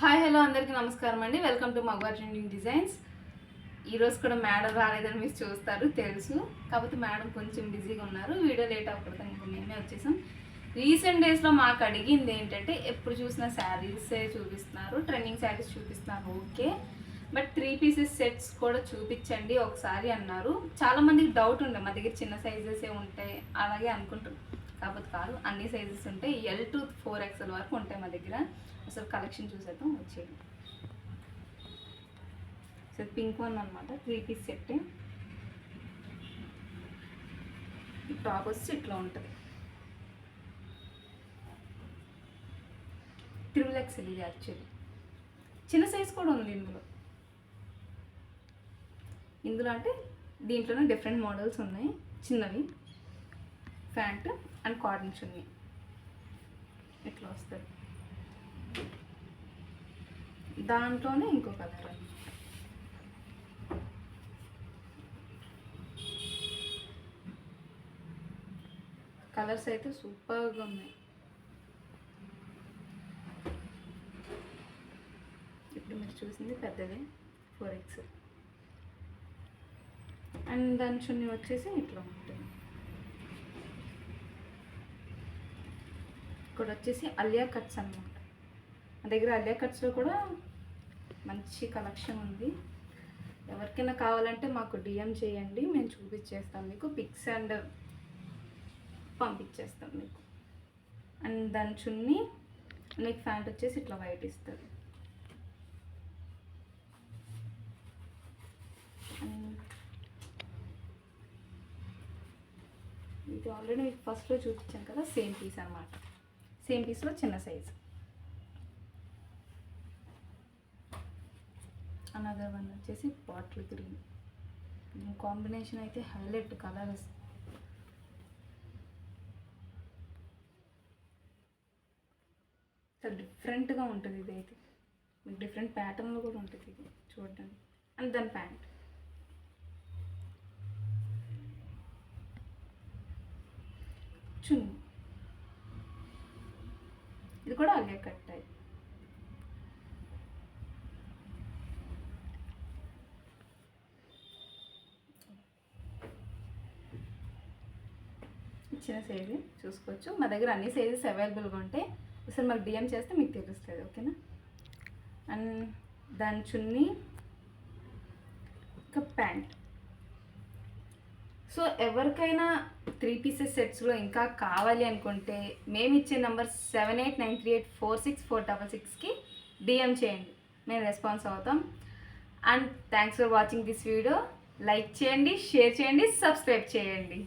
Hi hello అందరికీ నమస్కారం అండి. వెల్కమ్ టు మగవా ట్రెండింగ్ డిజైన్స్. ఈరోజు కూడా మేడం రాలేదని మీరు చూస్తారు తెలుసు, కాకపోతే మేడం కొంచెం బిజీగా ఉన్నారు. వీడియో లేట్ అవ్వకూడదు ఇంకా మేమే వచ్చేసాం. రీసెంట్ డేస్లో మాకు అడిగింది ఏంటంటే ఎప్పుడు చూసిన శారీసే చూపిస్తున్నారు, ట్రెండింగ్ శారీస్ చూపిస్తున్నారు ఓకే, బట్ 3 పీసెస్ సెట్స్ కూడా చూపించండి ఒకసారి అన్నారు. చాలామందికి డౌట్ ఉండే మా దగ్గర చిన్న సైజెసే ఉంటాయి అలాగే అనుకుంటారు, కాకపోతే కాదు అన్ని సైజెస్ ఉంటాయి. L to 4XL వరకు ఉంటాయి మా దగ్గర. అసలు కలెక్షన్ చూసేద్దాం వచ్చేది. సో పింక్ వన్ అనమాట, 3 పీస్ సెట్. టాప్ వచ్చి ఇట్లా ఉంటుంది, XXL ఇది యాక్చువల్లీ. చిన్న సైజ్ కూడా ఉంది ఇందులో అంటే దీంట్లోనే డిఫరెంట్ మోడల్స్ ఉన్నాయి. చిన్నవి ప్యాంట్ అండ్ కాటన్ చున్నీ ఇట్లా వస్తుంది. దాంట్లోనే ఇంకో కలర్ కలర్స్ అయితే సూపర్గా ఉన్నాయి. ఇప్పుడు మీరు చూసింది పెద్దది 4XL అండ్ దాని చున్నీ వచ్చేసి ఇట్లా ఉంటుంది. ఇక్కడ వచ్చేసి అలియా కట్స్ అన్నమాట. మా దగ్గర అలియా కట్స్లో కూడా మంచి కలెక్షన్ ఉంది. ఎవరికైనా కావాలంటే మాకు డిఎం చేయండి, మేము చూపించేస్తాం మీకు, పిక్స్ అండ్ పంపించేస్తాం మీకు. అండ్ దాని చున్నీ నెక్ ప్యాంట్ వచ్చేసి ఇట్లా వైట్ ఇస్తుంది. ఇది ఆల్రెడీ మీకు ఫస్ట్లో చూపించాను కదా, సేమ్ పీస్ అనమాట. సేమ్ పీస్లో చిన్న సైజు. అనదర్ వన్ వచ్చేసి బాటిల్ గ్రీన్. కాంబినేషన్ అయితే హైలైట్ కలర్స్. చాలా డిఫరెంట్గా ఉంటుంది ఇది అయితే, మీకు డిఫరెంట్ ప్యాటర్న్లో కూడా ఉంటుంది ఇది చూడండి. అండ్ దాని ప్యాంట్ చున్నీ ఇది కూడా అలియా కట్ టైప్. చిన్న సైజు చూసుకోవచ్చు. మా దగ్గర అన్ని సైజెస్ అవైలబుల్గా ఉంటాయి. ఒకసారి మాకు డిఎం చేస్తే మీకు తెలుస్తుంది ఓకేనా. అండ్ దాని చున్నీ ఇంకా ప్యాంట్. సో ఎవరికైనా 3 పీసెస్ సెట్స్లో ఇంకా కావాలి అనుకుంటే మేము ఇచ్చే నెంబర్ 7893846466కి డిఎం చేయండి, మేము రెస్పాన్స్ అవుతాం. And thanks for watching this video. Like చేయండి, షేర్ చేయండి, సబ్స్క్రైబ్ చేయండి.